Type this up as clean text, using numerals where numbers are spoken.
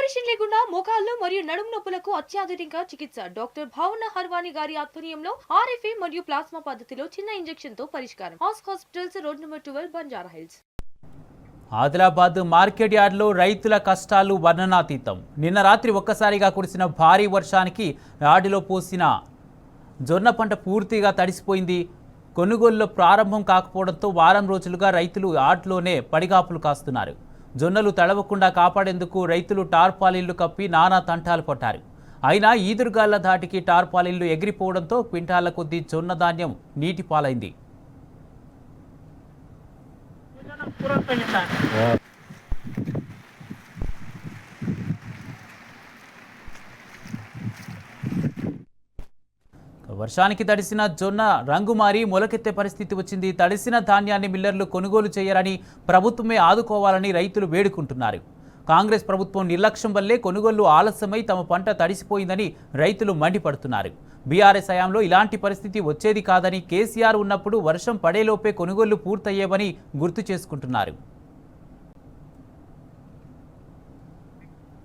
Operation లేకుండా మోకాళ్ళు మరియు నడుము నొప్పులకు అత్యాధునిక చికిత్స డాక్టర్ భావన హర్వాణి గారి ఆధ్వర్యంలో ఆర్ఎఫ్ఏ మరియు ప్లాస్మా పద్ధతిలో చిన్న ఇంజెక్షన్ తో పరిష్కారం. Hospitals road number 12 Banjara hills. Adilabad market యార్డ్లో రైతుల కష్టాలు వర్ణనాతీతం. నిన్న రాత్రి ఒక్కసారిగా కురిసిన భారీ వర్షానికి యార్డులో పోసిన జొన్న పంట పూర్తిగా తడిసిపోయింది. కొనుగోలులో ప్రారంభం కాకపోవడంతో వారం రోజులుగా రైతులు యార్డ్లోనే పడిగాపులు కాస్తున్నారు. జొన్నలు తడవకుండా కాపాడేందుకు రైతులు టార్పాలిన్లు కప్పి నానా తంటాలు పట్టారు. అయినా ఈదురుగాళ్ల ధాటికి టార్పాలిన్లు ఎగిరిపోవడంతో క్వింటాల కొద్దీ జొన్న ధాన్యం నీటి పాలైంది. వర్షానికి తడిసిన జొన్న రంగు మారి మొలకెత్తే పరిస్థితి వచ్చింది. తడిసిన ధాన్యాన్ని మిల్లర్లు కొనుగోలు చేయరని, ప్రభుత్వమే ఆదుకోవాలని రైతులు వేడుకుంటున్నారు. కాంగ్రెస్ ప్రభుత్వం నిర్లక్ష్యం వల్లే కొనుగోళ్లు ఆలస్యమై తమ పంట తడిసిపోయిందని రైతులు మండిపడుతున్నారు. బీఆర్ఎస్ హయాంలో ఇలాంటి పరిస్థితి వచ్చేది కాదని, కేసీఆర్ ఉన్నప్పుడు వర్షం పడేలోపే కొనుగోళ్లు పూర్తయ్యేవని గుర్తు చేసుకుంటున్నారు.